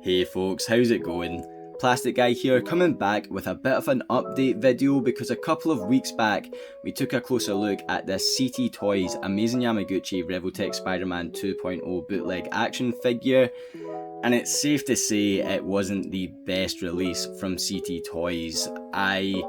Hey folks, how's it going? Plastic Guy here, coming back with a bit of an update video because a couple of weeks back we took a closer look at this CT Toys Amazing Yamaguchi Revoltech Spider-Man 2.0 bootleg action figure, and it's safe to say it wasn't the best release from CT Toys. I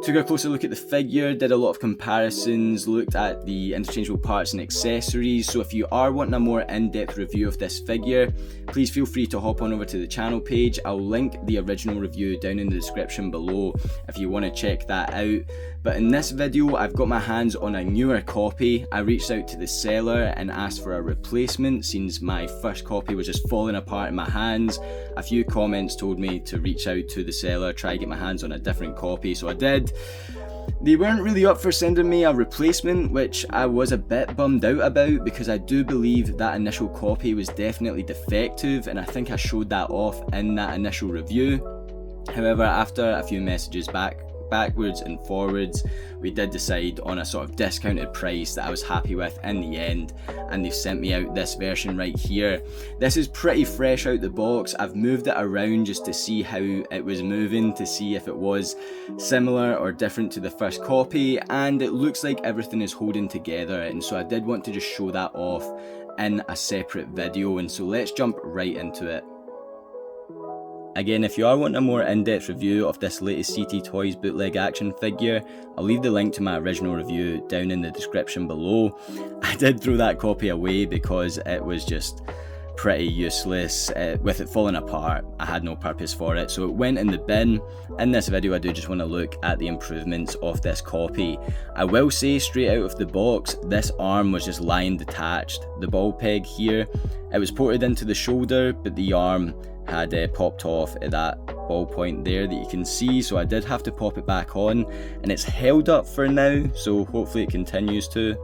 took a closer look at the figure, did a lot of comparisons, looked at the interchangeable parts and accessories, so if you are wanting a more in-depth review of this figure, please feel free to hop on over to the channel page. I'll link the original review down in the description below if you want to check that out. But in this video, I've got my hands on a newer copy. I reached out to the seller and asked for a replacement since my first copy was just falling apart in my hands. A few comments told me to reach out to the seller, try to get my hands on a different copy, so I did. They weren't really up for sending me a replacement, which I was a bit bummed out about because I do believe that initial copy was definitely defective, and I think I showed that off in that initial review. However, after a few messages backwards and forwards, we did decide on a sort of discounted price that I was happy with in the end, and they've sent me out this version right here. This is pretty fresh out the box. I've moved it around just to see how it was moving, to see if it was similar or different to the first copy, and it looks like everything is holding together, and so I did want to just show that off in a separate video, and so let's jump right into it. Again, if you are wanting a more in-depth review of this latest CT Toys bootleg action figure, I'll leave the link to my original review down in the description below. I did throw that copy away because it was just pretty useless. With it falling apart, I had no purpose for it, so it went in the bin. In this video, I do just want to look at the improvements of this copy. I will say straight out of the box, this arm was just lying detached. The ball peg here, it was ported into the shoulder, but the arm had popped off at that ball point there that you can see, so I did have to pop it back on, and it's held up for now, so hopefully it continues to.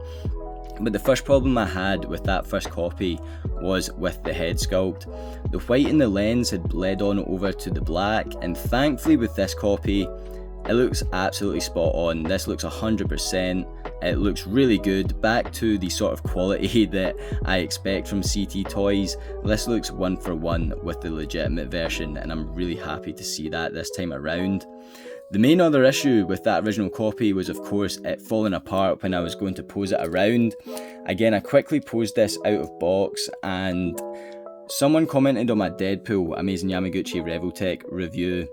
But the first problem I had with that first copy was with the head sculpt. The white in the lens had bled on over to the black, and thankfully with this copy it looks absolutely spot on. This looks 100%, it looks really good, back to the sort of quality that I expect from CT Toys. This looks one for one with the legitimate version, and I'm really happy to see that this time around. The main other issue with that original copy was of course it falling apart when I was going to pose it around. Again, I quickly posed this out of box, and someone commented on my Deadpool Amazing Yamaguchi Revoltech review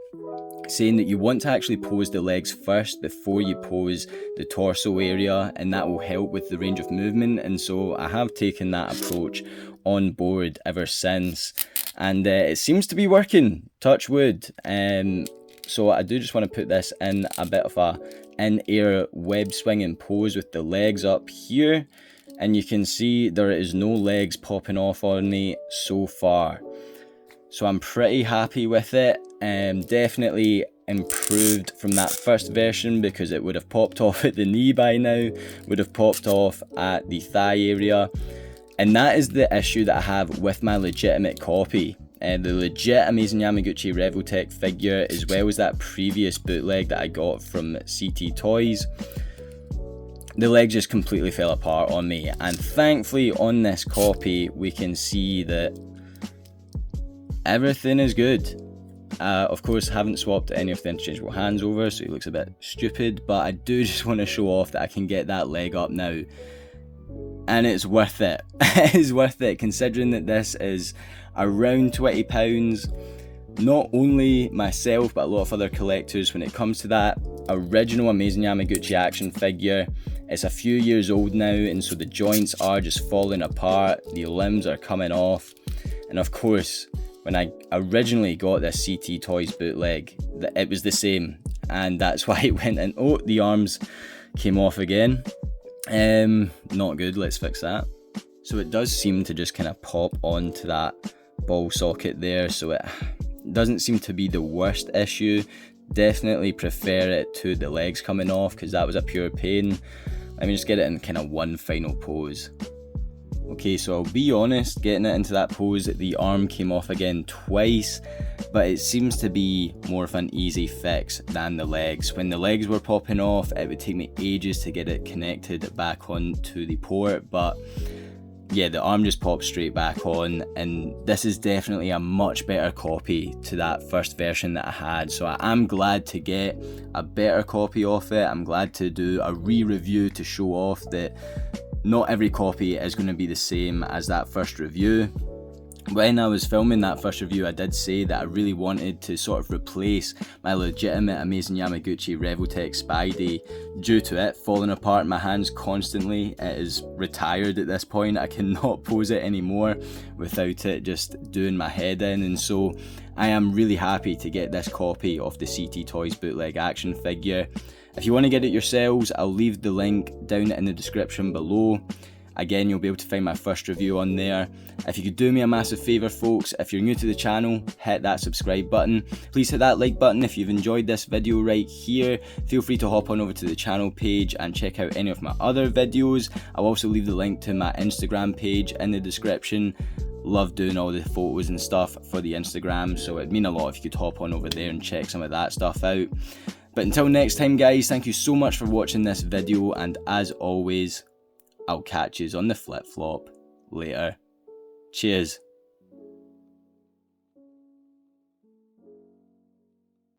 saying that you want to actually pose the legs first before you pose the torso area, and that will help with the range of movement, and so I have taken that approach on board ever since, and it seems to be working, touch wood. So I do just want to put this in a bit of a in-air web swinging pose with the legs up here, and you can see there is no legs popping off on me so far. So I'm pretty happy with it, definitely improved from that first version because it would have popped off at the knee by now, would have popped off at the thigh area, and that is the issue that I have with my legitimate copy. The legit Amazing Yamaguchi Revoltech figure, as well as that previous bootleg that I got from CT Toys, the leg just completely fell apart on me, and thankfully on this copy we can see that everything is good. Of course, haven't swapped any of the interchangeable hands over, so he looks a bit stupid, but I do just want to show off that I can get that leg up now, and it's worth it. It is worth it, considering that this is around £20. Not only myself, but a lot of other collectors, when it comes to that original Amazing Yamaguchi action figure, it's a few years old now, and so the joints are just falling apart, the limbs are coming off, and of course when I originally got this CT Toys bootleg, it was the same, and that's why it went in. Oh, the arms came off again. Not good, let's fix that. So it does seem to just kind of pop onto that ball socket there, so it doesn't seem to be the worst issue. Definitely prefer it to the legs coming off because that was a pure pain. Let me just get it in kind of one final pose. Okay, so I'll be honest, getting it into that pose, the arm came off again twice, but it seems to be more of an easy fix than the legs. When the legs were popping off, it would take me ages to get it connected back onto the port, but yeah, the arm just pops straight back on, and this is definitely a much better copy to that first version that I had. So I'm glad to get a better copy of it. I'm glad to do a re-review to show off that not every copy is going to be the same as that first review. When I was filming that first review, I did say that I really wanted to sort of replace my legitimate Amazing Yamaguchi Revoltech Spidey. Due to it falling apart in my hands constantly, it is retired at this point. I cannot pose it anymore without it just doing my head in, and so I am really happy to get this copy of the CT Toys Bootleg action figure. If you want to get it yourselves, I'll leave the link down in the description below. Again, you'll be able to find my first review on there. If you could do me a massive favour, folks, if you're new to the channel, hit that subscribe button. Please hit that like button if you've enjoyed this video right here. Feel free to hop on over to the channel page and check out any of my other videos. I'll also leave the link to my Instagram page in the description. Love doing all the photos and stuff for the Instagram, so it'd mean a lot if you could hop on over there and check some of that stuff out. But until next time, guys, thank you so much for watching this video, and as always, I'll catch yous on the flip-flop later. Cheers.